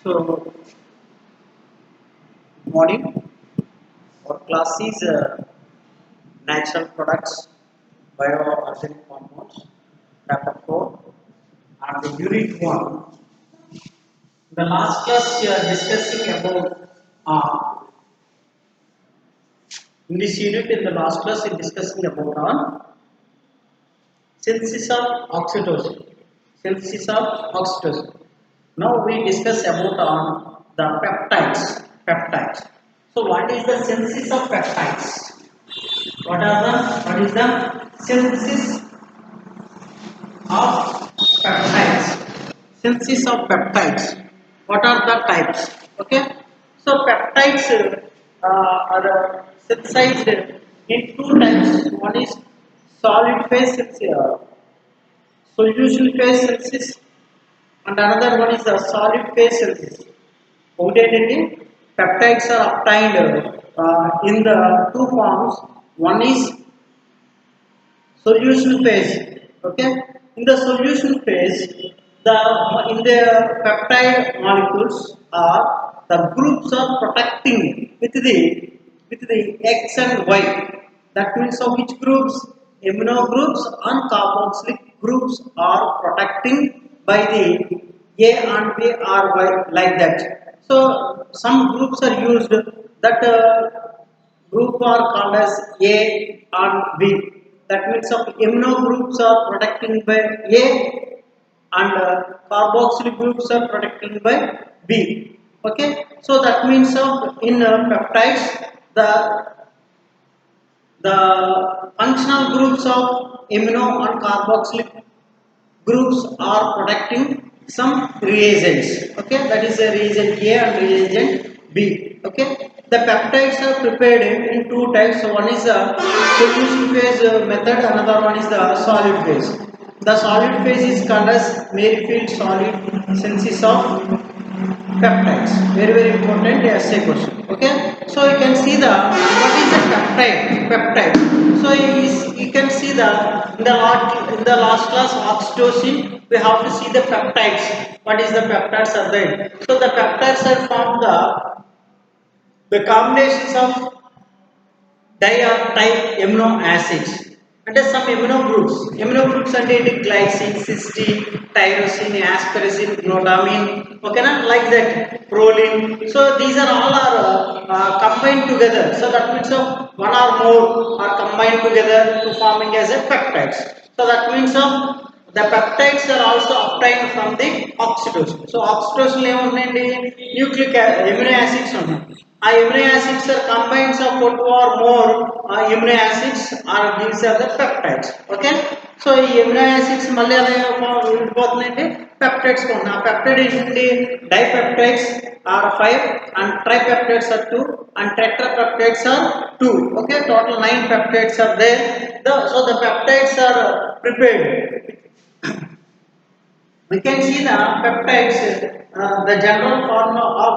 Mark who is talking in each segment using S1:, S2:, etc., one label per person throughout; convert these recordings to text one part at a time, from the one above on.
S1: So, morning. Our class is natural products, bioorganic compounds, chapter 4, and the unit 1. The last class we are discussing about in this unit. In the last class, we are discussing about synthesis of oxytocin. Synthesis of oxytocin. Now we discuss about the peptides. Peptides. So, what is the synthesis of peptides? What is the synthesis of peptides? Synthesis of peptides. What are the types? Okay. So peptides are synthesized in two types. One is solid phase solution phase synthesis, and another one is the solid phase synthesis. ఒకటేంటంటే peptides are obtained in the two forms. One is solution phase. Okay, in the solution phase, the in the peptide molecules are the groups are protecting with the X and Y. That means of which groups? Amino groups and carboxylic groups are protecting by the A and B or Y, like that. So some groups are used, that group are called as A and B. That means of amino groups are protecting by A, and carboxylic groups are protecting by B. Okay, so that means of in peptides, the functional groups of amino and carboxylic groups are protecting some reagents. Okay, that is a reagent A and reagent B. Okay, the peptides are prepared in two types. So one is a solution phase method, another one is the solid phase. The solid phase is called as Merrifield solid synthesis of peptides. Very important essay question. Okay, so you can see the what is the peptide. So you can see the in the last class oxytocin, we have to see the peptides. What is the peptides are there? So the peptides are from the combinations of di or type amino acids. అంటే some amino groups అంటే ఏంటి? Glycine, cysteine, tyrosine, asparagine, glutamin, ఓకేనా, like that, proline. So these are all combined together. So that means of one or more are combined together to forming as a peptides. So that means of the peptides are also obtained from the oxytocin. So oxytocin ఏముందండి? Nucleic amino acids ఉన్నాయి. Amino acids are combines of two or more amino acids are these are the peptides. Okay, so ఈ amino acids మళ్ళీ ఎలా విడిపోతుందంటే peptides కు peptide ఏంటి? Dipeptides are 5 and tripeptides are 2 and tetrapeptides are 2. Okay, total 9 peptides are there. So the peptides are prepared. We can see the peptides, the general formula of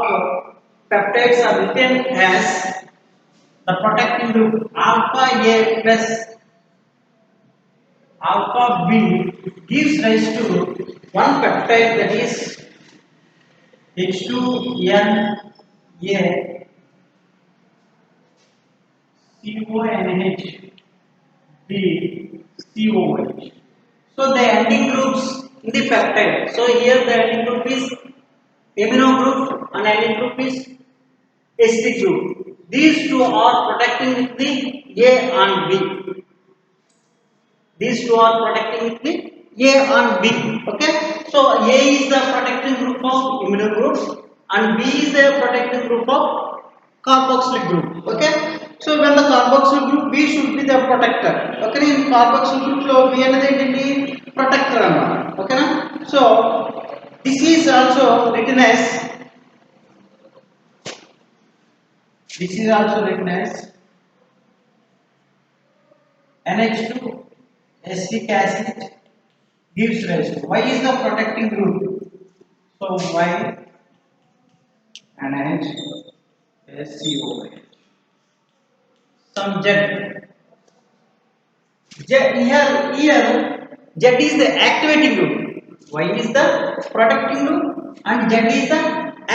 S1: peptides are written as the protecting group alpha A plus alpha B gives rise to one peptide, that is H2NA CONH B COH. So the ending groups in the peptide. So here the ending group is amino group and ending group is acidic group. These two are protecting with the A and B. These two are protecting with the A and B. Okay, so A is the protecting group of amino groups and B is the protecting group of carboxylic group. Okay, so when the carboxylic group B should be the protector. Okay, in carboxylic group lo B anadi enti? Protector annamata. Okay na? So this is also written as NH2 acetic acid gives rise to. Y is the protecting group. So Y NH SCOH. Some Z. Here Z is the activating group. Y is the protecting group and Z is the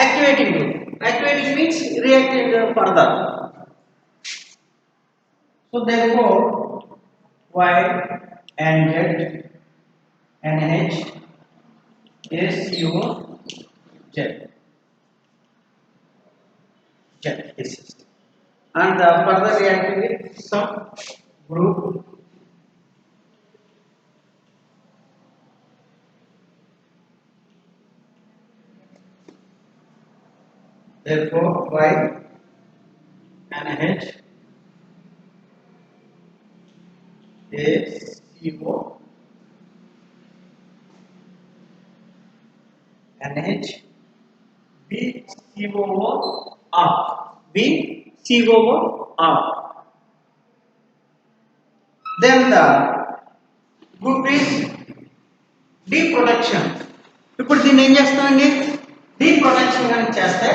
S1: activating group. Activating means reacting further. So therefore Y and Z NH ACO Z this is, and further reacting with some group. Therefore Y NH ACO NH BCOO R BCOO R. Then the group is deproduction. ఇప్పుడు దీన్ని ఏం చేస్తామండి, డీప్రొడక్షన్ కనుక చేస్తే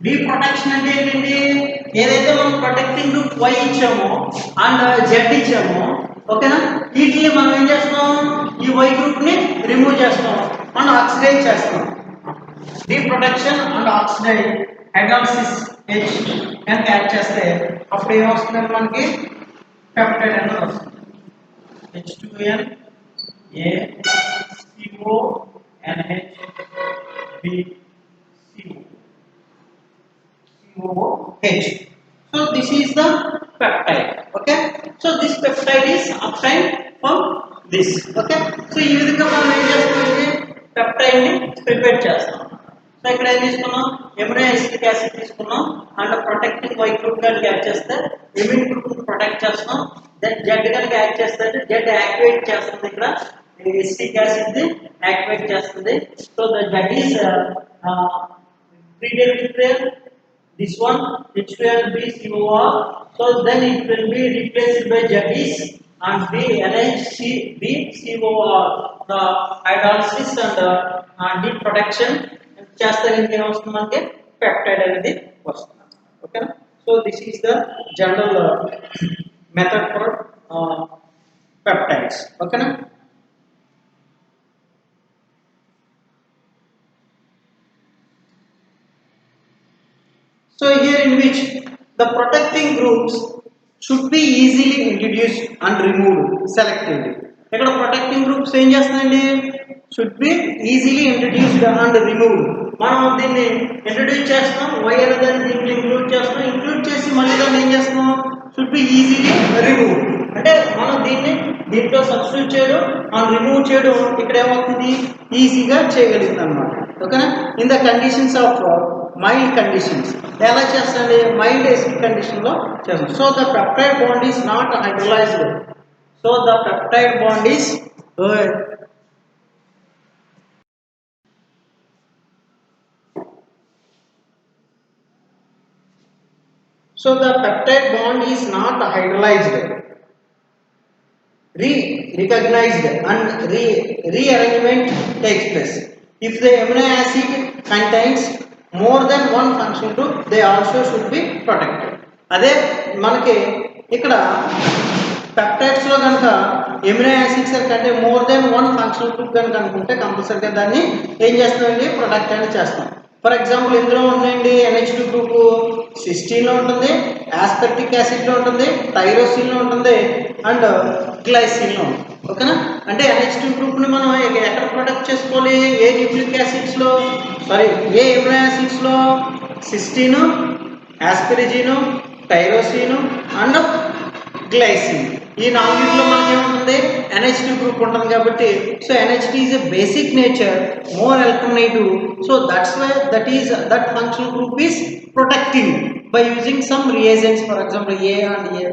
S1: డీప్రొటెక్షన్ అంటే ఏంటండి, ఏదైతే మనం ప్రొటెక్టింగ్ గ్రూప్ Y ఇచ్చామో అండ్ Z ఇచ్చామో ఓకేనా, వీటిని మనం ఏం చేస్తాం, ఈ Y గ్రూప్ ని రిమూవ్ చేస్తాం అండ్ ఆక్సిడైజ్ చేస్తాం. డీప్రొటెక్షన్ అండ్ ఆక్సిడైజ్ హైడ్రాలిసిస్ H కనుక యాడ్ చేస్తే అప్పుడు ఏమొస్తుందంటే మనకి పెప్టైడ్ అనేది వస్తుంది. H2N ACO NH BCO OH. So this is the peptide. Okay. So this peptide is obtained from this. Okay. So ఈ విధంగా మనం ఏం చేస్తామంటే పెప్టైడ్ ని ప్రిపేర్ చేస్తాం. సో ఇక్కడ ఏం తీసుకున్నాం, ఎమినో యాసిడిక్ యాసిడ్ తీసుకున్నాం అండ్ ప్రొటెక్టింగ్ Y గ్రూప్ కనుక యాడ్ చేస్తే ఎమిన్ గ్రూప్ ని ప్రొటెక్ట్ చేస్తాం. దెన్ Z కనుక యాడ్ చేస్తే Z యాక్టివేట్ చేస్తుంది, ఇక్కడ యాసిడిక్ యాసిడ్ ని యాక్టివేట్ చేస్తుంది. So that is preliminary. This one H2NBCOR, so then it will be replaced by Jadis and BNHBCOR, the hydrolysis and deproduction చేస్తే ఇంకేం వస్తుంది మనకి పెప్టైడ్ అనేది వస్తుంది. Okay, so this is the general method for peptides. ఓకేనా. So here in which the protecting groups should be easily introduced and removed selectively. ఇక్కడ protecting groups ఏం చేస్తాయండి, should be easily introduced and removed. మనం దీన్ని introduce చేస్తాం, Y అనే దాన్ని దీంట్లో include చేస్తాం, ఇంక్లూడ్ చేసి మళ్ళీ దాన్ని ఏం చేస్తాం, should be easily removed. అంటే మనం దీన్ని దీంట్లో సబ్స్టిట్యూట్ చేయడం అండ్ రిమూవ్ చేయడం ఇక్కడ ఏమవుతుంది, ఈజీగా చేయగలుగుతాం అన్నమాట. ఓకేనా. In the conditions of mild conditions ఎలా చేస్తాండి, మైల్డ్ ఎసిడిక్ కండిషన్ లో చేస్తాం. So the peptide bond is not hydrolysed. So the peptide bond is not hydrolyzed, recognized and rearrangement takes place. If the amino acid contains more than one functional group, they also should be protected. అదే మనకి ఇక్కడ peptides లో కనుక amino acids కంటే more than one functional group కనుక అనుకుంటే కంపల్సరీగా దాన్ని ఏం చేస్తామండి, ప్రొటెక్ట్ అనేది చేస్తాం. ఫర్ ఎగ్జాంపుల్ ఇందులో ఉందండి NH2 గ్రూప్ సిస్టీన్ లో ఉంటుంది, ఆస్పెర్టిక్ యాసిడ్ లో ఉంటుంది, టైరోసిన్ లో ఉంటుంది అండ్ గ్లైసిన్ లో ఉంటుంది. ఓకేనా. అంటే NH2 గ్రూప్ ని మనం ఎక్కడ ప్రొటెక్ట్ చేసుకోవాలి, ఏ న్యూక్లిక్ యాసిడ్స్ లో, సారీ ఏ ఎమినో యాసిడ్స్ లో, సిస్టీన్, ఆస్పెరిజిన్, టైరోసిన్ అండ్ గ్లైసిన్. ఈ నాలుగిట్లో మనకి ఏముంటుంది, NH2 గ్రూప్ ఉంటుంది కాబట్టి so NH2 is a basic nature, more alkylative. So that's why that functional group is protecting by using some reagents. For example, A and A,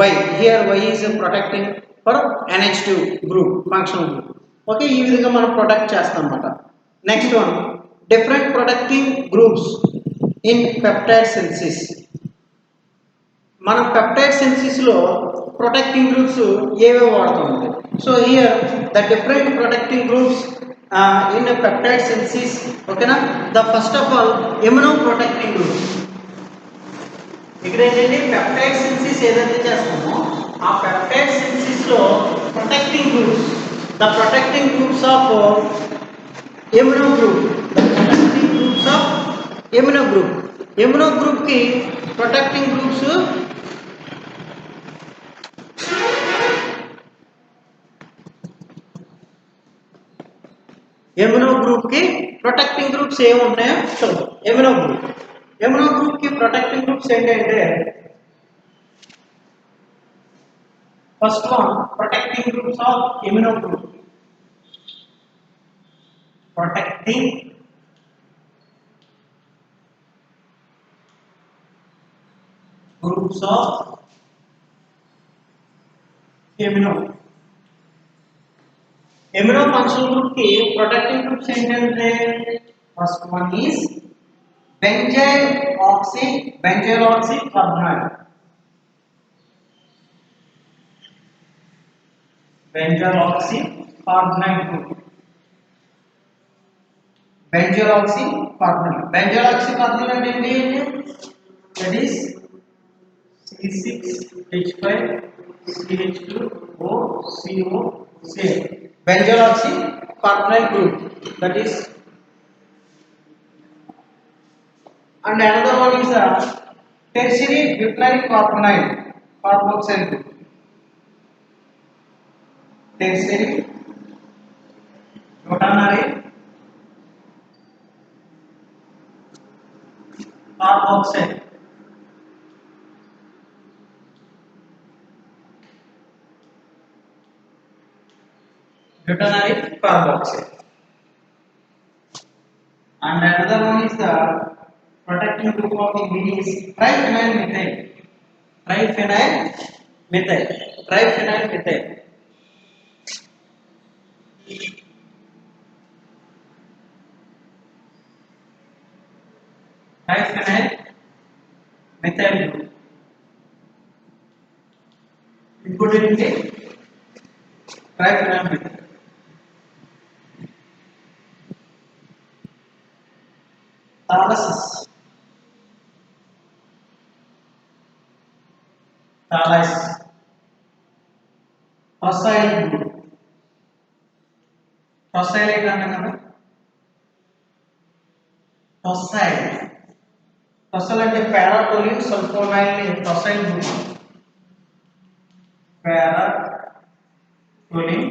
S1: Y here Y is protecting for NH2 group functional group. Okay, ఈ విధంగా మనం protect చేస్తాం అన్నమాట. Next one, different protecting groups in peptide synthesis. మనం peptide synthesis లో protecting groups ఏవేవి వాడుతుంది. So here the different protecting groups in peptide synthesis. ఓకేనా. The first of all amino protecting groups. ఇక్కడ ఏంటంటే పెప్టైడ్ సింథసిస్ ఏదైతే చేస్తామో ఆ పెప్టైడ్ సింథసిస్ లో protecting groups, the protecting groups of amino group, the protecting groups of amino group, amino group की protecting groups amino group की protecting groups ఏం ఉన్నాయో చూద్దాం ఎమినో గ్రూప్ की प्रोटेक्टिंग ग्रुप्स ఏంటంటే first one protecting groups of amino group protecting groups of amino amino functional group की protecting groups ఏంటంటే first one is benzyl oxy carbonyl benzyl oxy carbonyl group benzyl oxy carbonyl అంటే ఏంటి that is C6H5CH2O same benzyl oxy carbonyl group that is and another one is a tertiary butyl carbonyl carboxyl group tertiary butyl carboxyl butyl carboxyl and another one is the protecting group of the mean is triphenyl methyl group including the triphenyl methyl thalass tosyl group tosyl ఏంటంటే కదా tosyl అంటే పారాటోలిన్ sulfonyl ని tosyl group para toluene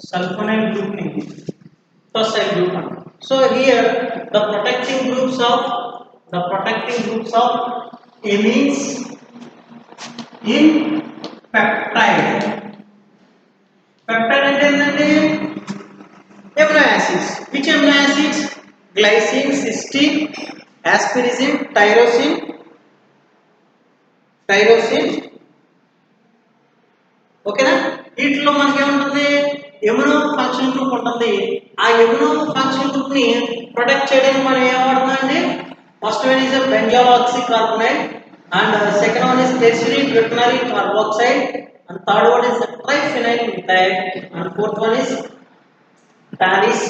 S1: sulfonyl group ni tosyl group. So here the protecting groups of amines in peptide అంటే ఏంటంటే amino acids. Which amino acids? Glycine, cysteine, asparagine, tyrosine. ఓకేనా? వీటిలో మనకి ఏముంటుంది ఎమినో ఫంక్షన్ గ్రూప్ ఉంటుంది. ఆ ఎమినో ఫంక్షన్ గ్రూప్ ని protect చేయడానికి మనం ఏం వాడుతున్నామండి first one is benzyl oxy carbonyl and second one is tertiary butyl carboxyl and third one is triphenyl methyl and fourth one is tallus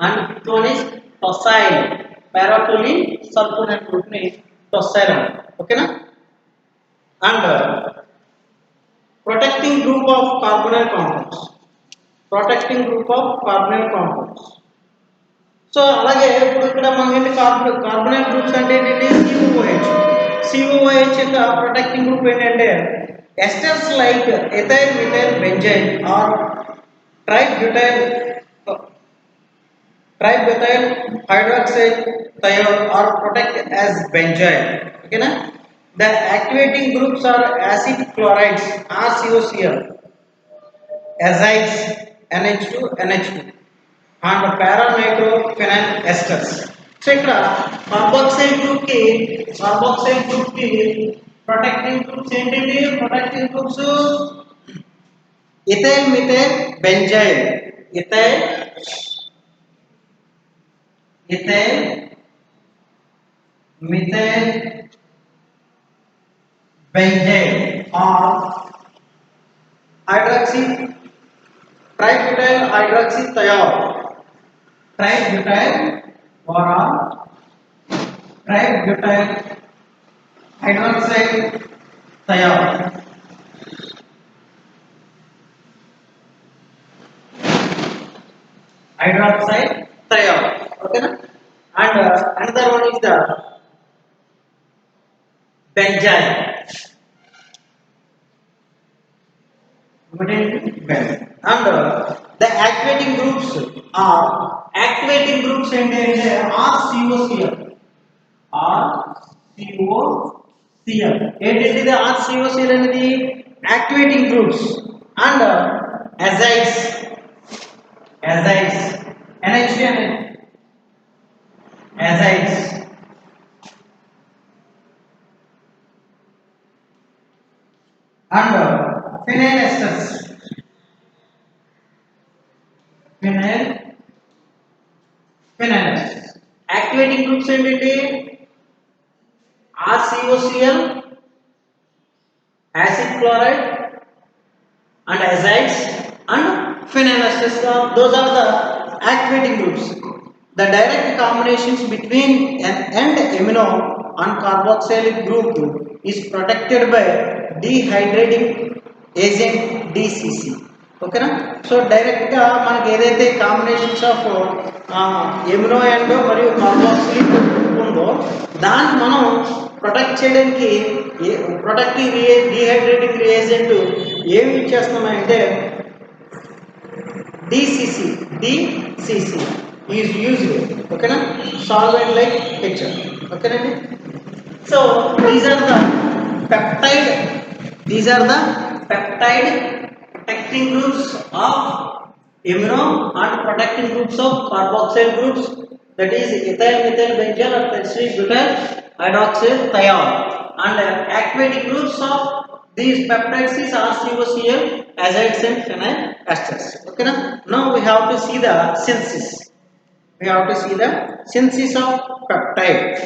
S1: and fifth one is tosyl paratolene sulfonate group ni tosyl okay na and protecting group of carbonyl compounds so అలాగే ఇప్పుడు ఇక్కడ మనకి కార్బonyl groups అంటే ఏంటి COOH యొక్క protecting group ఏంటంటే esters like ethyl methyl benzene or tributyl hydroxide thiol are protected as benzyl okay na the activating groups are acid chlorides RCOCl azides NH2 and para-nitrofenyl esters so ఇక్కడ carboxyl group కి protecting groups ఏంటండి protecting groups ethyl methyl benzene or tributyl hydroxythiol tributyl hydroxide thiol, hydroxide thiol, okay na? And another one is the benzyl, and the activating groups and RCOCl, RCOCl. ఏంటిది RCOCl అనేది activating groups and azides, NH అనేది azides and phenyl esters, phenyl phenyl esters. Activating groups ఏంటి? RCOCl, acid chloride and azides and phenyl esters. Those are the activating groups. The direct combinations between an end amino and carboxylic group is protected by dehydrating agent DCC. ఓకేనా? So డైరెక్ట్గా మనకి ఏదైతే combinations of amino and మరియు carboxylic group ఉందో దాన్ని మనం protect చేయడానికి protecting డిహైడ్రేటింగ్ reagent ఏమి ఇచ్చేస్తున్నామంటే DCC is used, okay na, solvent like picture, okay na. So these are the peptide protecting groups of amino and protecting groups of carboxyl groups, that is ethyl methyl benzyl or tertiary butyl hydroxyl thiol, and activating groups of these peptides is RCOCl, azides and phenyl esters, okay na. Now we have to see the synthesis. Of peptide.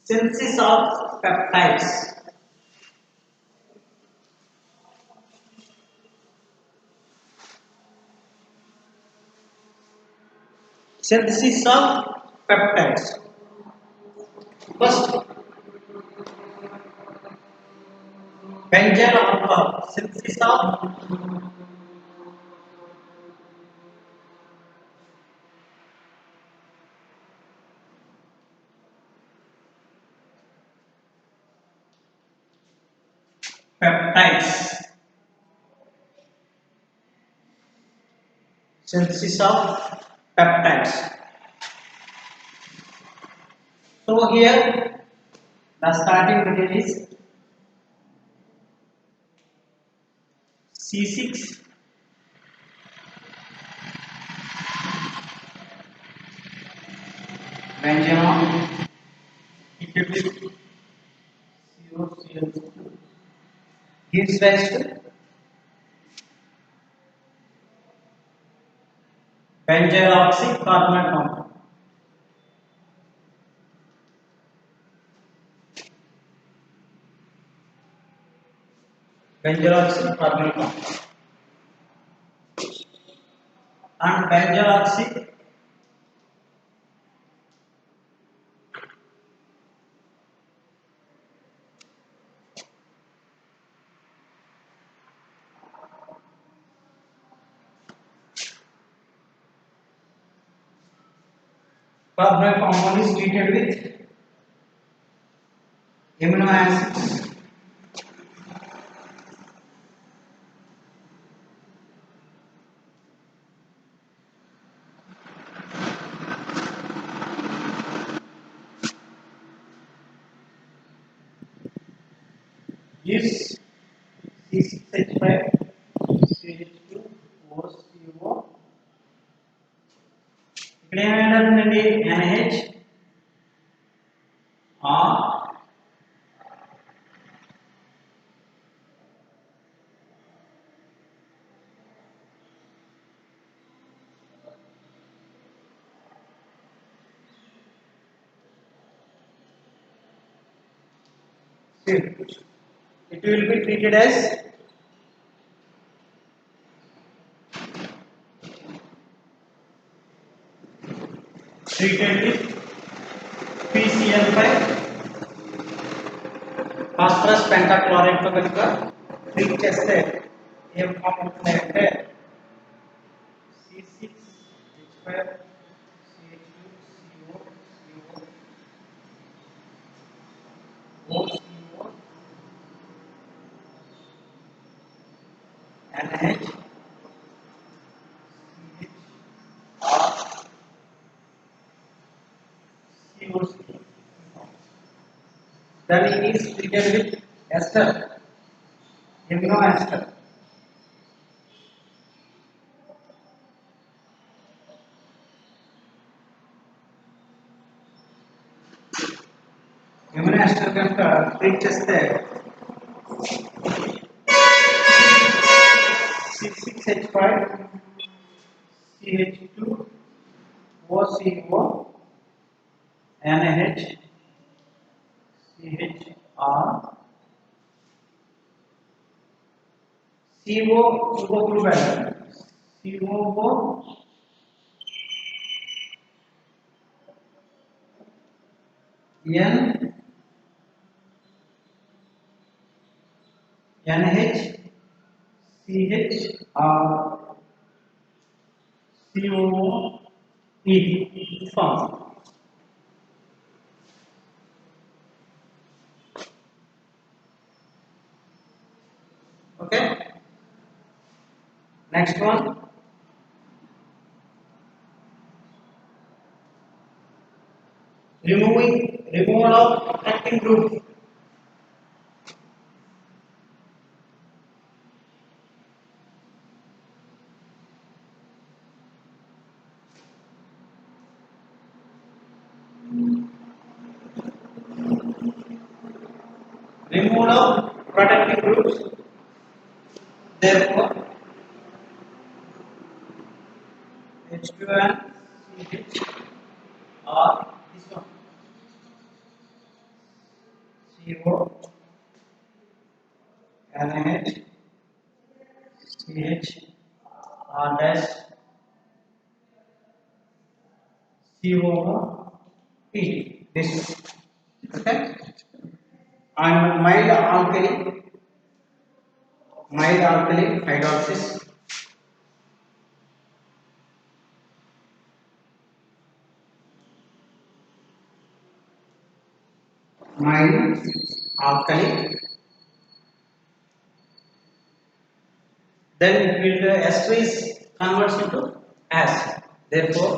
S1: Synthesis of peptides. Synthesis of peptides. First, benzyl alcohol. Synthesis of peptides. Synthesis of peptides. So here the starting material is C6 benzyl heated with COCl2 gives rise to benzyl oxycarbonate compound. Benzyl oxycarbonate compound and benzyl oxy carbonate compound is treated with amino acids gives C6H5 CH2OCO. ఇక్కడ ఏమైందండి NH R it will be treated as treated with PCl5 phosphorus pentachloride తో కనుక treat చేస్తే ఏం form అవుతుందంటే C6H5 CH2CO OCO NH COC. Then it is treated with ester, amino ester. Amino ester కనుక treat చేస్తే C6H5 CH2 OCO NH CHR CO ఇంకో group add COO N NH CHR COO E form. Okay, next one, removal of acting group. Removal of protective groups, therefore H2N CH or this one CO NH CH R dash COO P. This, okay, and mild alkali hydrolysis, mild alkali, then it will ester is converts into acid, therefore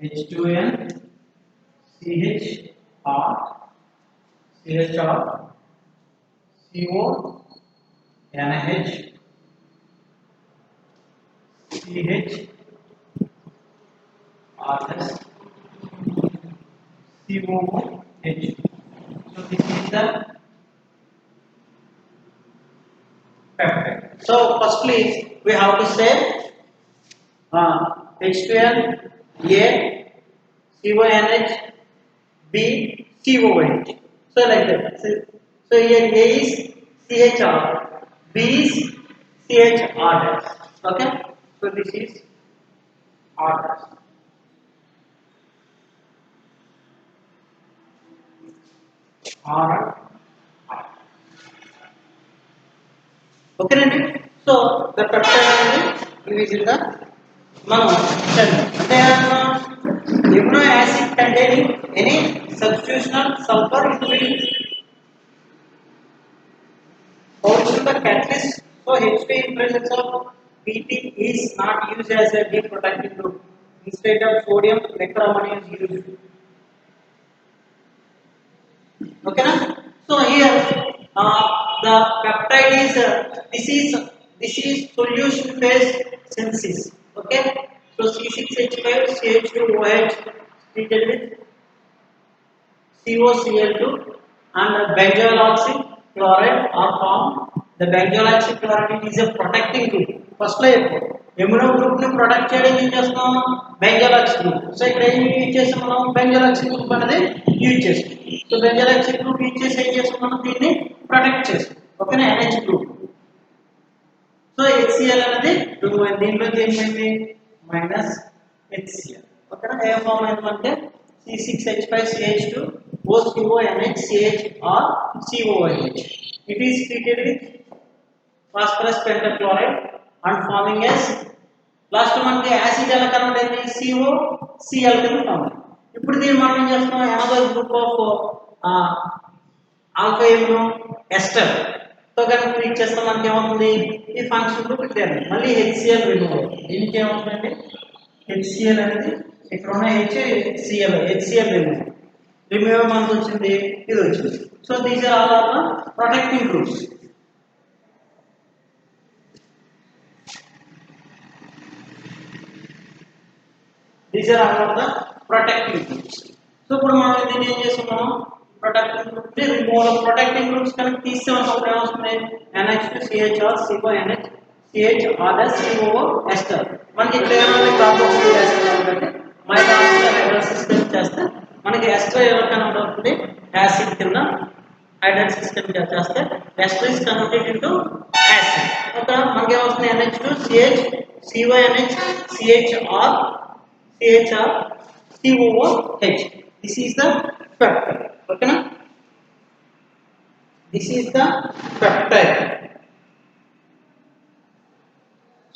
S1: H2N CHR CHR CO NH CH RS COOH. So this is the peptide. So firstly we have to say H2N A CONH B COH. So like that. So here A is CHR, B is CHR dash. Okay. So this is R dash. R. Okay, అండి. So the peptide అనేది ఈ విధంగా మనం అంటే amino acid containing any substitutional sulfur will also the catalyst. So H2 in presence of Pt is not used as a deep protective group. Instead of sodium, nickel is used. Okay, na? So here the peptide is this is solution phase synthesis. Okay, so C6H5 CH2OH treated with COCl2 and benzoyl oxychloride are formed. The benzoyl oxychloride is a protecting group. First layer amino group ni protect చేయడం ఏం చేస్తాం benzoyl oxy group. So ఇక్కడ ఏం use చేస్తాం మనం benzoyl oxy group అనేది use చేస్తాం. So benzoyl oxy group use చేసి ఏం చేస్తాం మనం దీన్ని ప్రొటెక్ట్ చేస్తాం. ఓకేనా NH group. సో HCl అనేది దీనిలో ఏమైంది మైనస్ HCl. ఓకేనా. ఏ ఫామ్ అయిందంటే C6H5CH2 OCONH or COOH. It is treated with phosphorus pentachloride and forming as last మనకి యాసిడ్ ఎలా కన్వర్ట్ అయింది COCl కింద ఫామ్. ఇప్పుడు దీన్ని మనం ఏం చేస్తాం, another group of alpha amino ester తో కనుక ట్రీట్ చేస్తాం మనకి ఏమవుతుంది, ఈ ఫంక్షన్ గ్రూప్ క్లియర్. మళ్ళీ HCl రిమూవ్. దీనికి ఏమవుతుందండి, HCl అనేది ఇక్కడ ఉన్న HCl రిమూవ్ మనకు వచ్చింది, ఇది వచ్చింది. So these are all are protecting groups. These are all of the protecting groups. So ఇప్పుడు మనం దీన్ని ఏం చేస్తున్నాం, ప్రొటెక్టింగ్ గ్రూప్ ని రిమూవ్. ప్రొటెక్టింగ్ గ్రూప్స్ కనుక తీసేమన్నప్పుడు ఏమొస్తుంది, NH2 CHR CONH CH or COO ester. మనకి ఇక్కడ ఏమైనా కార్బోక్సిలిక్ యాసిడ్ కాబట్టి మైదానంలో హైడ్రోసిస్ చేస్తే మనకి ఎస్టర్ ఎలా కన్వర్ట్ అవుతుంది, యాసిడ్ కింద హైడ్రోసిస్ కింద చేస్తే ester is converted into acid. Okay, మనకి ఏమొస్తుంది, NH2 CH CONH CHR CHR COOH. This is the peptide. Okay na? This is the peptide.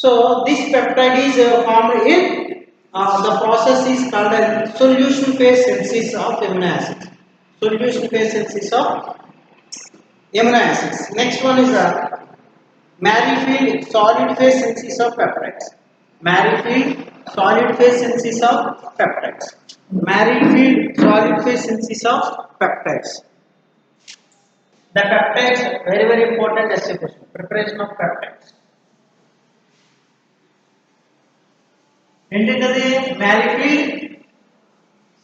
S1: So this peptide is formed in the process is called as solution phase synthesis of amino acids. Solution phase synthesis of amino acids. Next one is the Merrifield solid phase synthesis of peptides. Merrifield solid phase synthesis of peptides. Merrifield solid phase synthesis of peptides. The peptides very important as a question. Preparation of peptides. ఏంటిది, Merrifield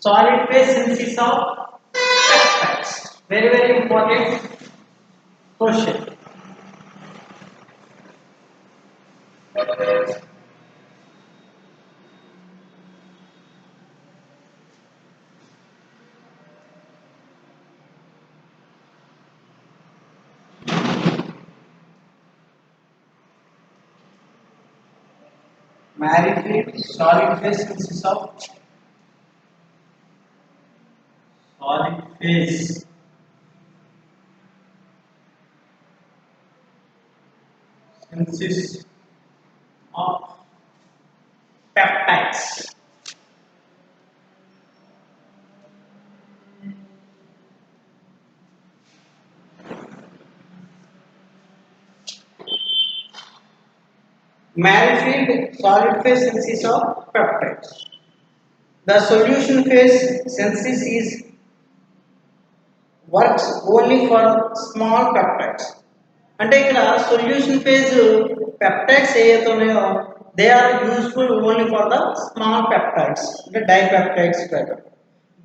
S1: solid phase synthesis of peptides. Very important question. Merrifield solid phase synthesis of peptides. Merrifield solid phase synthesis of peptides. The solution phase synthesis works only for small peptides. అంటే ఇక్కడ solution phase peptides ఏవైతే ఉన్నాయో they are useful only for the small peptides, అంటే dipeptides type.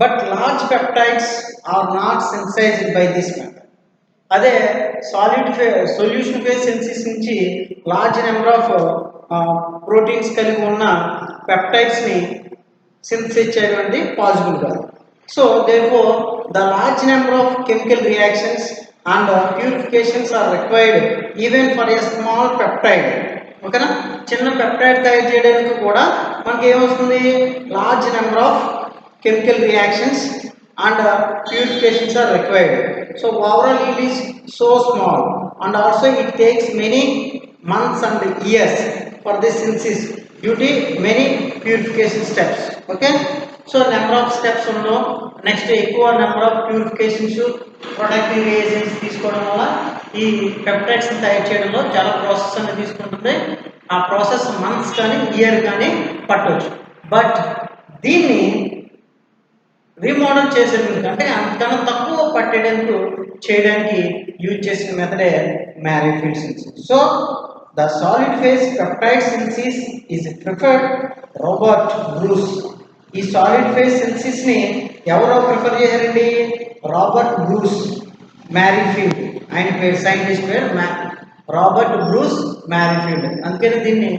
S1: But large peptides are not synthesised by this method. అదే solution phase synthesis నుంచి large number of proteins కలిగి ఉన్న peptides ని సింథసిస్ చేయడం అనేది పాసిబుల్ కాదు. So therefore the large number of chemical reactions and purifications are required even for a small peptide. ఓకేనా, చిన్న పెప్టైడ్ తయారు చేయడానికి కూడా మనకి ఏమొస్తుంది, large number of chemical reactions and purifications are required. So overall it is so small and also it takes many months and years for this synthesis due to many purification steps. Okay, so number of steps undo, next ఎక్కువ number of purifications productive reagents తీసుకోవడం వల్ల ఈ peptides తయారు చేయడంలో చాలా process అనేది తీసుకుంటుంది. ఆ ప్రాసెస్ మంత్స్ కానీ ఇయర్ కానీ పట్టవచ్చు. బట్ దీన్ని రీమోడల్ చేసేందుకు అంటే అంతకన్నా తక్కువ పట్టేందుకు చేయడానికి యూజ్ చేసిన మెథడే Merrifield synthesis. So the solid phase peptide synthesis is preferred Robert Bruce. ఈ సాలిడ్ ఫేజ్ సింథసిస్ ని ఎవరో ప్రిఫర్ చేశారండి, రాబర్ట్ బ్రూస్ మ్యారీఫీల్డ్. ఆయన పేరు సైంటిస్ట్ పేరు రాబర్ట్ బ్రూస్ మ్యారీఫీల్డ్. అందుకని దీన్ని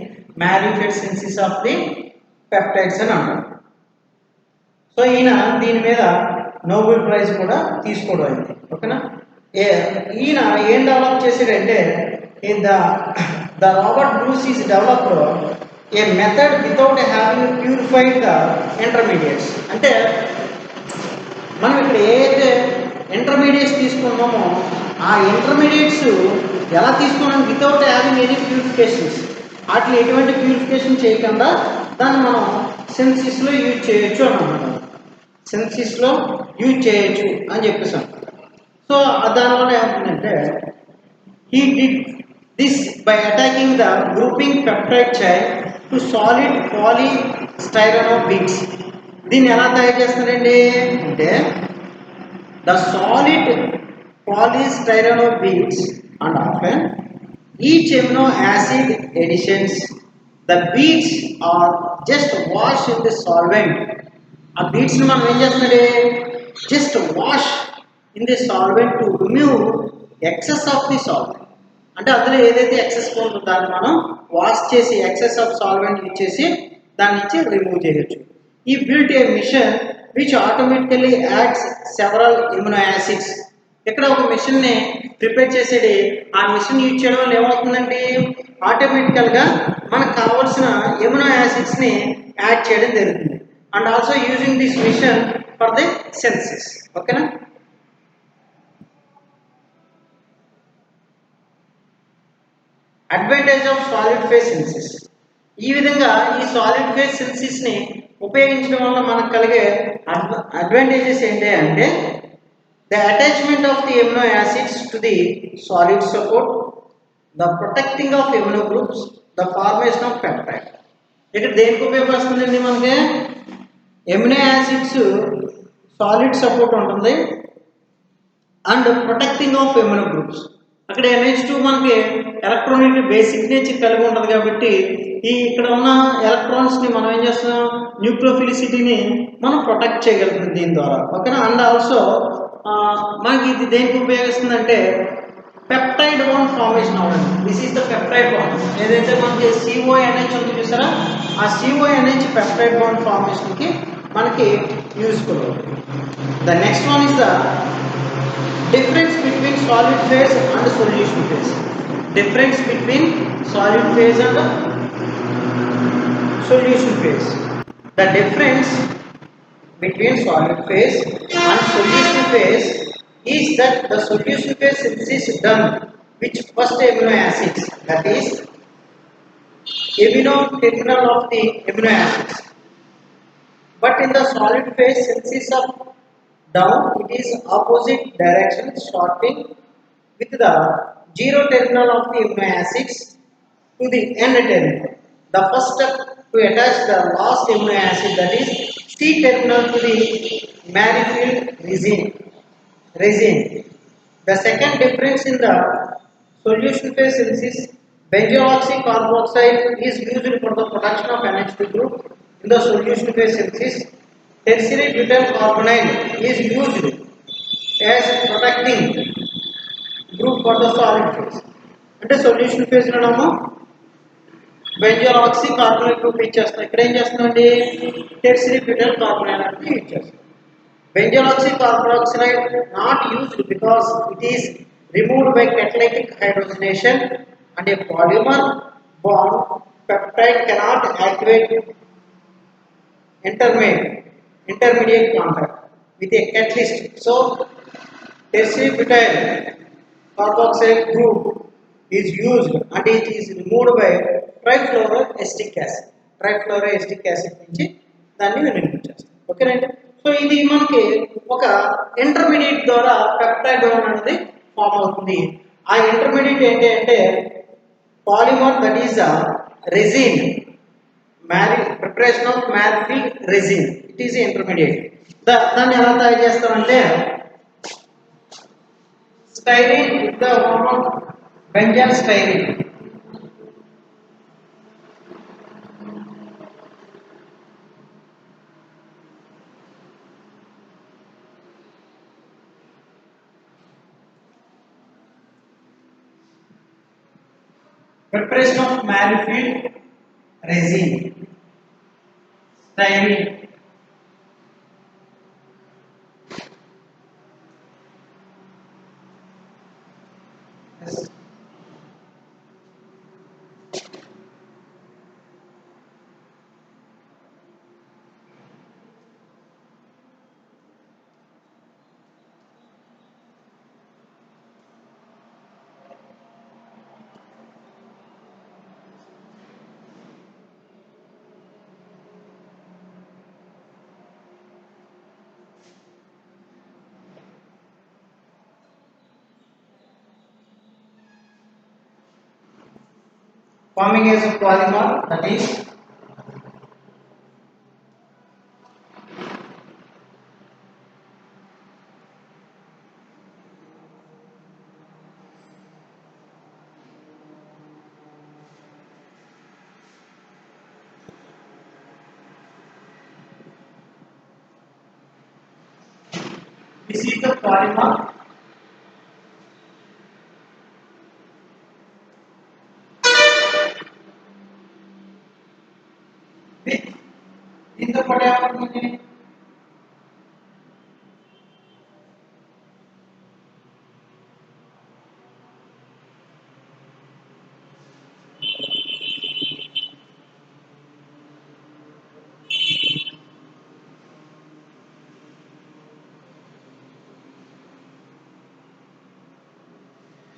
S1: మ్యారీఫీల్డ్ సింథసిస్ ఆఫ్ ది పెప్టైడ్స్ అని అంటారు. సో ఈయన దీని మీద నోబెల్ ప్రైజ్ కూడా తీసుకోవడం అయింది. ఓకేనా, ఈయన ఏం డెవలప్ చేశాడంటే the Robert Bruce is developed a method without having purified the intermediates. అంటే మనం ఇక్కడ ఏదైతే ఇంటర్మీడియట్స్ తీసుకున్నామో ఆ ఇంటర్మీడియట్స్ ఎలా తీసుకున్నాం వితౌట్ హ్యావింగ్ ఎనీ ప్యూరిఫికేషన్స్, వాటిని ఎటువంటి ప్యూరిఫికేషన్ చేయకుండా దాన్ని మనం సెన్సిస్లో యూజ్ చేయొచ్చు అన్నమాట. సెన్సిస్లో యూజ్ చేయొచ్చు అని చెప్పేసాం. సో దానివల్ల ఏమవుతుందంటే he did this by attacking the grouping peptide chain to solid polystyrene. దీన్ని ఎలా తయారు చేస్తారండి అంటే the solid polystyrene beads and often each amino acid additions, the beads are just washed in the solvent. ఆ బీడ్స్ని మనం ఏం చేస్తున్నాడే just wash in the solvent to remove excess of the solvent. అంటే అందులో ఏదైతే ఎక్సెస్ ఉంటుందో దాన్ని మనం వాష్ చేసి ఎక్సెస్ ఆఫ్ సాల్వెంట్ ఇచ్చేసి దాన్ని ఇచ్చి రిమూవ్ చేయొచ్చు. ఈ built a machine which automatically adds several amino acids. ఇక్కడ ఒక మిషన్ని ప్రిపేర్ చేసేది, ఆ మిషన్ యూజ్ చేయడం వల్ల ఏమవుతుందండి ఆటోమేటికల్గా మనకు కావాల్సిన ఎమినో యాసిడ్స్ని యాడ్ చేయడం జరుగుతుంది. And also using this machine for the synthesis. ఓకేనా. Advantage of solid phase synthesis. ఈ విధంగా ఈ సాలిడ్ ఫేజ్ సెన్సిస్ని ఉపయోగించడం వల్ల మనకు కలిగే అడ్వాంటేజెస్ ఏంటి అంటే the attachment of the amino acids to the solid support, the protecting of amino groups, the formation of peptide. ఇక్కడ దేనికి ఉపయోగపడుతుందండి మనకి ఎమినో యాసిడ్స్ సాలిడ్ సపోర్ట్ ఉంటుంది and protecting of amino groups. అక్కడ NH2 మనకి ఎలక్ట్రానిక్ బేసిక్ నేచర్ కలిగి ఉంటుంది కాబట్టి ఈ ఇక్కడ ఉన్న ఎలక్ట్రాన్స్ని మనం ఏం చేస్తున్నాం న్యూక్లియోఫిలిసిటీని మనం ప్రొటెక్ట్ చేయగలుగుతుంది దీని ద్వారా. ఓకేనా. అండ్ ఆల్సో మనకి ఇది దేనికి ఉపయోగిస్తుందంటే పెప్టైడ్ బాండ్ ఫార్మేషన్ అవ్వడం. This is the peptide bond. ఏదైతే మనకి CONH ఉంది చూసారా, ఆ CONH పెప్టైడ్ బాండ్ ఫార్మేషన్కి మనకి యూస్ఫుల్ అవుతుంది. The next one is the difference between solid phase and solution phase. Difference between solid phase and solution phase. The difference between solid phase and solution phase is that the solution phase synthesis is done which first amino acids, that is amino terminal of the amino acids. But in the solid phase synthesis of down, it is opposite direction, starting with the zero terminal of the amino acids to the end terminal. The first step to attach the last amino acid, that is C terminal, to the Merrifield resin. The second difference in the solution phase synthesis, benzoxycarboxide is used for the production of NH2 group. In the solution phase synthesis, tertiary butyl carbonyl is used as protecting group for the solid phase. అంటే solution phase లో మనము benzoyl carbonyl group ఇచ్చేస్తాం. ఇక్కడ ఏం చేస్తామండి tertiary butyl carbonyl అంటే ఇచ్చేస్తాం. Benzol carboxylide not used because it is removed by catalytic hydrogenation and a polymer bond peptide cannot activate intermediate contact with a catalyst. So tertiary butyl carboxyl group is used and it is removed by trifluoroacetic acid. Trifluoroacetic acid నుంచి దాన్ని remove చేస్తాం. ఓకేనండి. So ఇది మనకి ఒక intermediate ద్వారా peptide bond అనేది form అవుతుంది. ఆ ఇంటర్మీడియట్ ఏంటి అంటే polymer, that is resin. Preparation of Merrifield resin, it is intermediate. దాన్ని ఎలా తయారు చేస్తామంటే styrene with the form of benzyl styrene. Preparation of Merrifield resin, styrene. Yes. forming as a polymer, that is this is the polymer with in the polymer.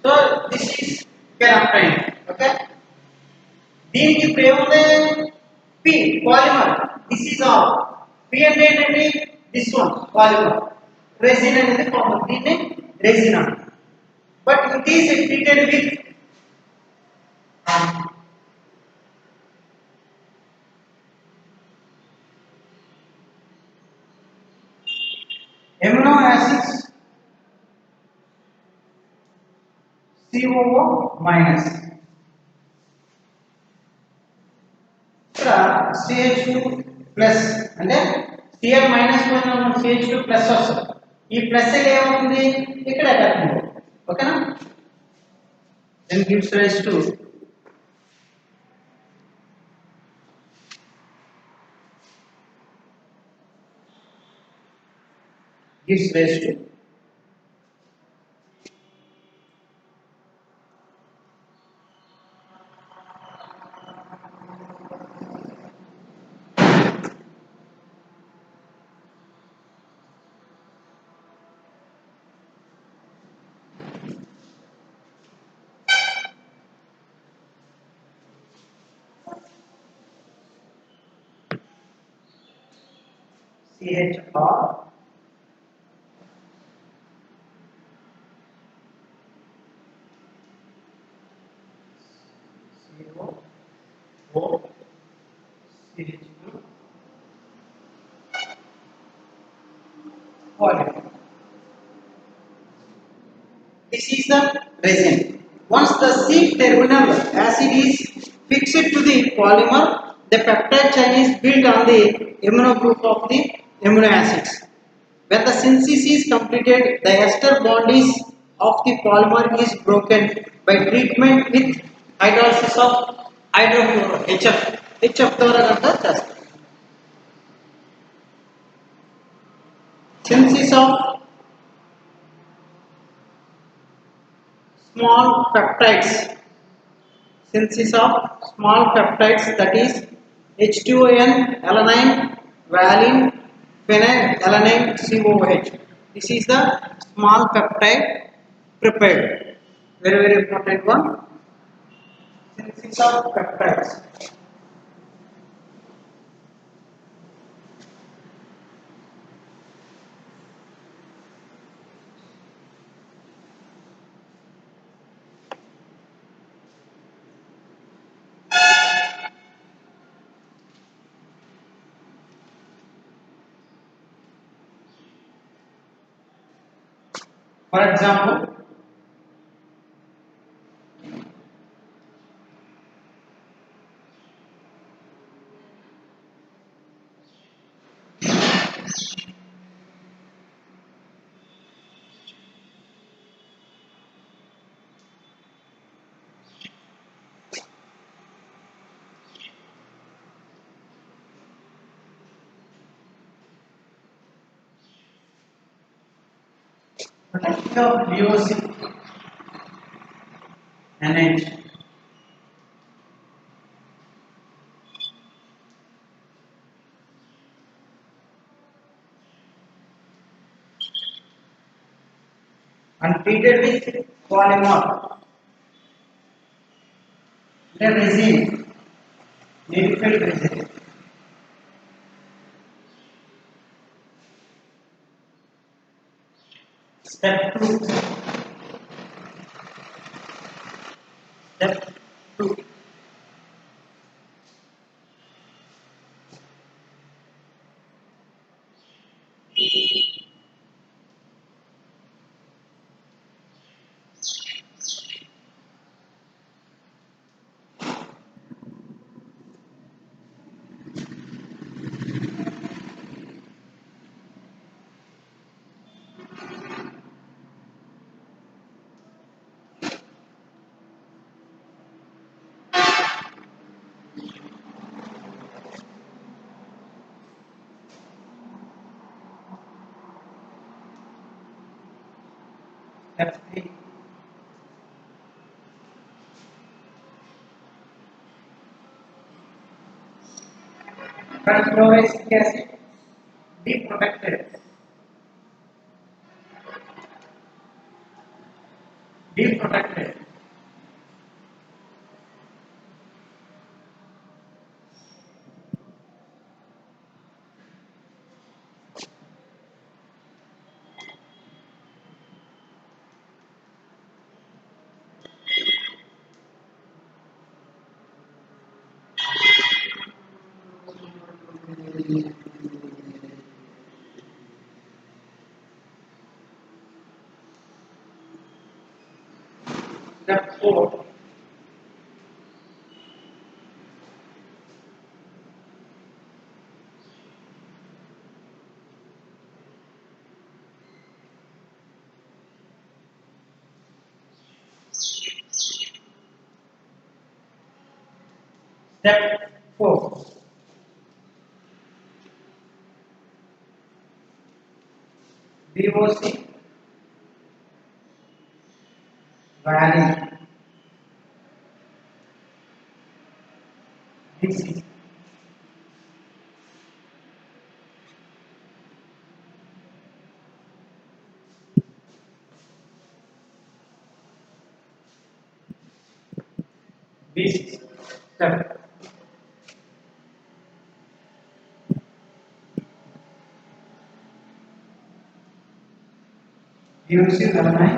S1: So this is paraffin. Okay. దీనికి పేరుందే P polymer. This is all. P అంటే ఏంటంటే this one polymer. Resin అనేది polymer. దీన్ని resin అంటారు. But it is treated with amino acids COO minus. ఇక్కడ CH2 plus అంటే Cl minus పోయిన CH2 plus వస్తుంది. ఈ ప్లస్ ఏమవుతుంది ఇక్కడ కలుపుతుంది. ఓకేనా? then gives rise to CHR CO CH2 polymer. This is the resin. Once the C-terminal acid is fixed to the polymer, the peptide chain is built on the amino group of the amino acids. When the synthesis is completed, the ester bond of the polymer is broken by treatment with hydrolysis of hydrofluoro HF. HF ద్వారా కనుక చేస్తారు. Synthesis of small peptides. Synthesis of small peptides, that is H2ON, alanine, valine, phenylalanine, COOH. This is the small peptide prepared. Very very important one. Synthesis of peptides. For example, protect of VOC NH. And treated with polymer, the resin, needle resin. Step 2. Step 2. F3 trifluoric acid deprotected. Deprotected. Step 4. Step 4. VOC valine BC BC step VOC valine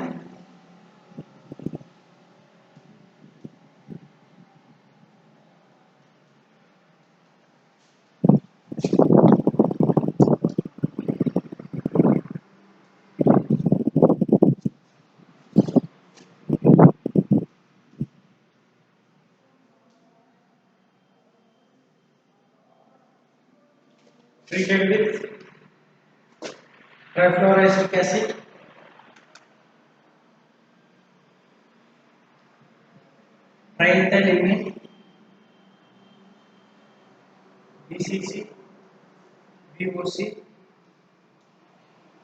S1: treated with trifluoric acid triethylamine BCC VOC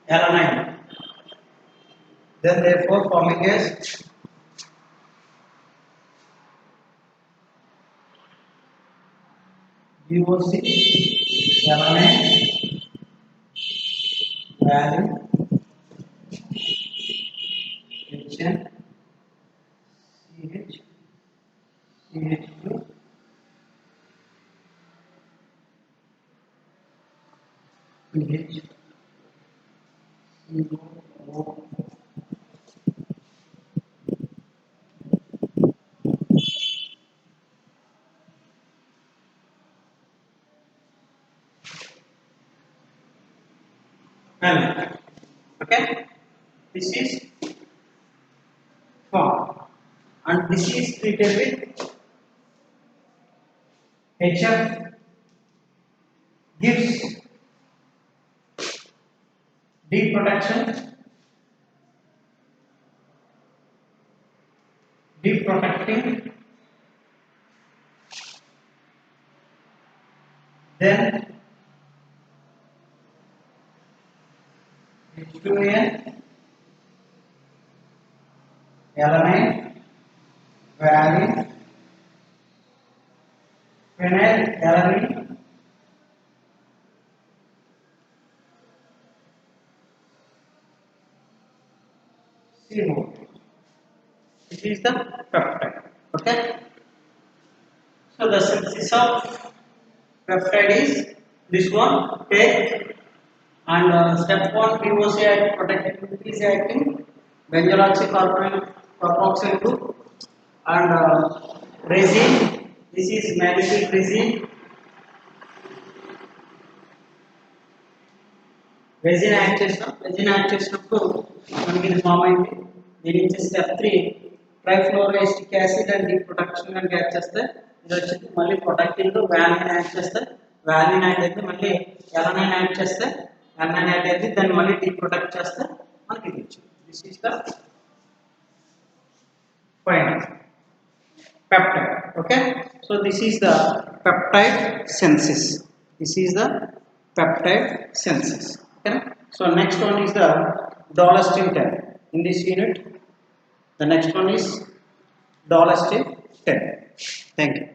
S1: alanine. Then therefore forming as VOC alanine valine HN CH CH2 PH CO valine. Okay, this is form and this is treated with HF gives deep protection, deep protecting, then H2N alanine valine phenyl alanine CO. This is the peptide. Okay. So the synthesis of peptide is this one. Take and step one POC protective is acting benzoyl carboxyl group and resin. This is malicyl resin. Resin add చేసినప్పుడు మనకి ఇది form అయింది. దీని నుంచి step 3 trifluoroacetic acid and deprotection అని add చేస్తే ఇది వచ్చేసి మళ్ళీ ప్రొటెక్టింగ్ వాలిన్ యాడ్ చేస్తే వాలిన్ యాడ్ అయితే మళ్ళీ ఎలనైన్ యాడ్ చేస్తే ఎలనైన్ యాడ్ అయితే దాన్ని మళ్ళీ డీప్ ప్రొటెక్ట్ చేస్తే మనకి ఇది వచ్చింది. This is the final peptide. Okay, so this is the peptide synthesis. This is the peptide synthesis. Okay, so next one is the Dolestin type. in this unit. The next one is Dolostane 10. Thank you.